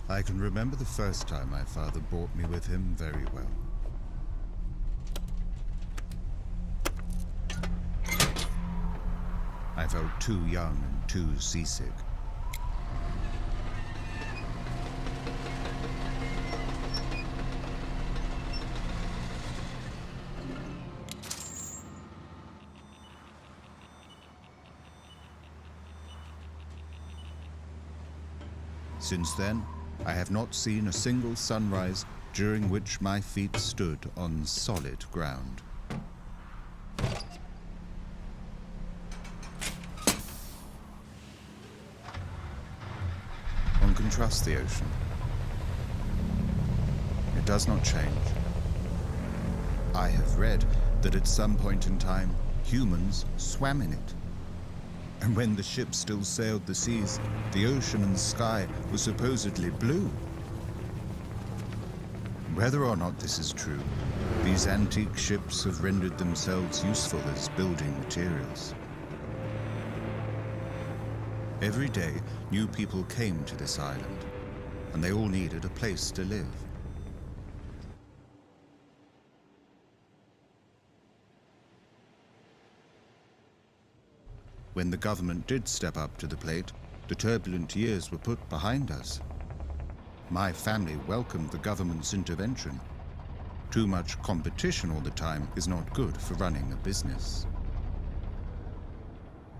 I can remember the first time my father brought me with him very well. I felt too young and too seasick. Since then, I have not seen a single sunrise during which my feet stood on solid ground. One can trust the ocean. It does not change. I have read that at some point in time, humans swam in it. And when the ship still sailed the seas, the ocean and sky were supposedly blue. Whether or not this is true, these antique ships have rendered themselves useful as building materials. Every day, new people came to this island, and they all needed a place to live. When the government did step up to the plate, the turbulent years were put behind us. My family welcomed the government's intervention. Too much competition all the time is not good for running a business.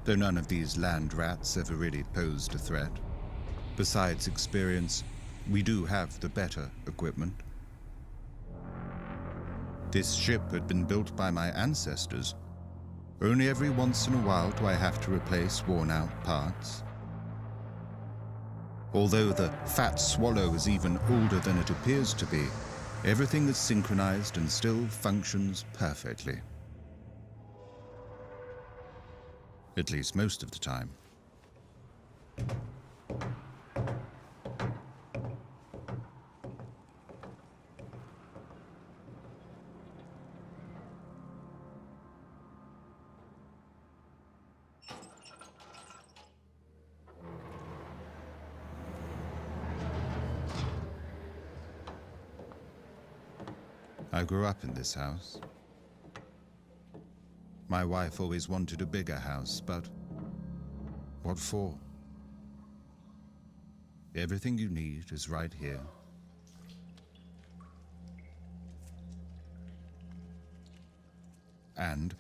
Though none of these land rats ever really posed a threat. Besides experience, we do have the better equipment. This ship had been built by my ancestors. Only every once in a while do I have to replace worn-out parts. Although the fat swallow is even older than it appears to be, everything is synchronized and still functions perfectly. At least most of the time. I grew up in this house. My wife always wanted a bigger house, but what for? Everything you need is right here. And,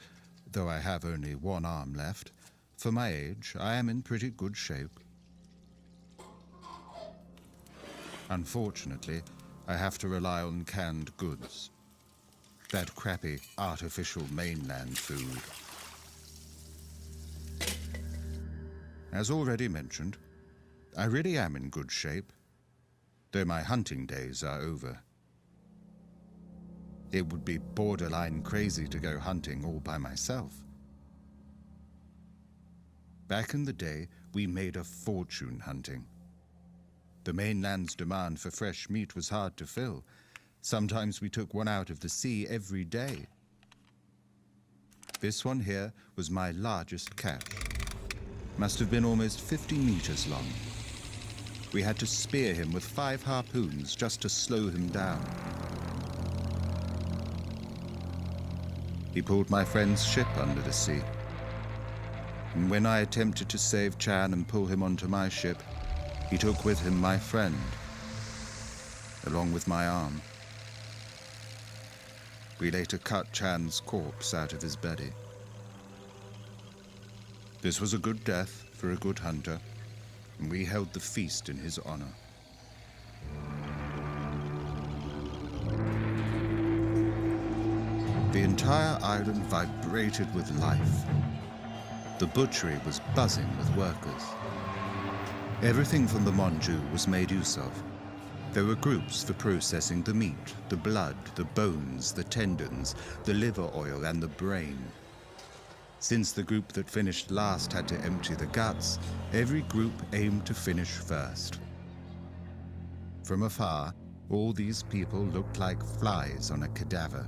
though I have only one arm left, for my age, I am in pretty good shape. Unfortunately, I have to rely on canned goods. That crappy, artificial mainland food. As already mentioned, I really am in good shape, though my hunting days are over. It would be borderline crazy to go hunting all by myself. Back in the day, we made a fortune hunting. The mainland's demand for fresh meat was hard to fill. Sometimes we took one out of the sea every day. This one here was my largest catch. Must have been almost 50 meters long. We had to spear him with 5 harpoons just to slow him down. He pulled my friend's ship under the sea. And when I attempted to save Chan and pull him onto my ship, he took with him my friend, along with my arm. We later cut Chan's corpse out of his belly. This was a good death for a good hunter, and we held the feast in his honor. The entire island vibrated with life. The butchery was buzzing with workers. Everything from the Monju was made use of. There were groups for processing the meat, the blood, the bones, the tendons, the liver oil, and the brain. Since the group that finished last had to empty the guts, every group aimed to finish first. From afar, all these people looked like flies on a cadaver.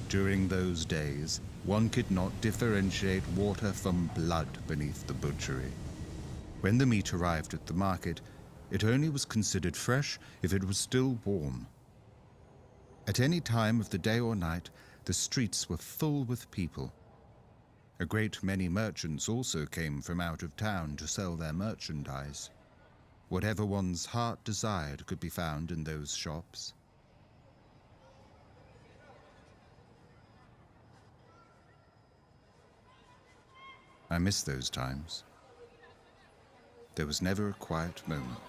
During those days, one could not differentiate water from blood beneath the butchery. When the meat arrived at the market, it only was considered fresh if it was still warm. At any time of the day or night, the streets were full with people. A great many merchants also came from out of town to sell their merchandise. Whatever one's heart desired could be found in those shops. I miss those times. There was never a quiet moment.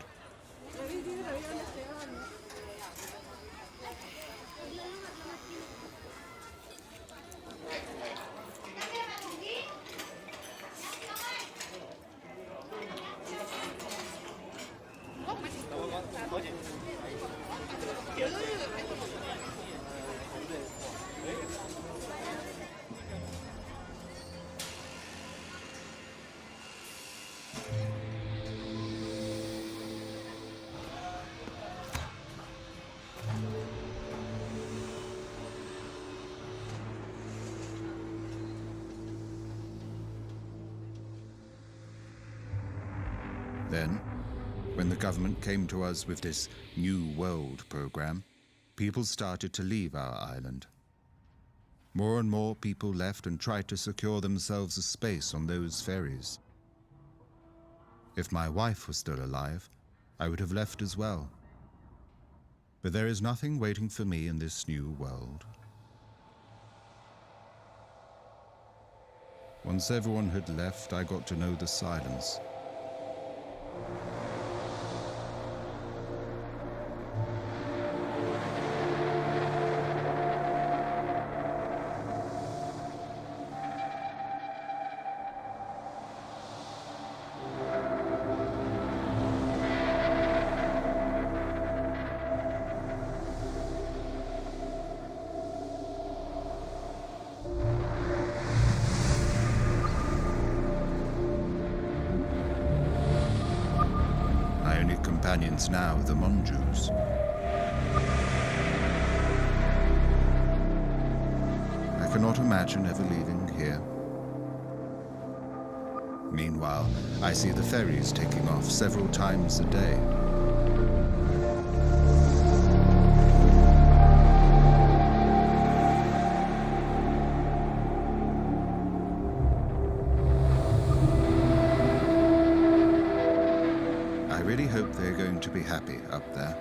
Then, when the government came to us with this New World program, people started to leave our island. More and more people left and tried to secure themselves a space on those ferries. If my wife was still alive, I would have left as well. But there is nothing waiting for me in this new world. Once everyone had left, I got to know the silence. My only companions now are the Monjus. I cannot imagine ever leaving here. Meanwhile, I see the ferries taking off several times a day. I really hope they're going to be happy up there.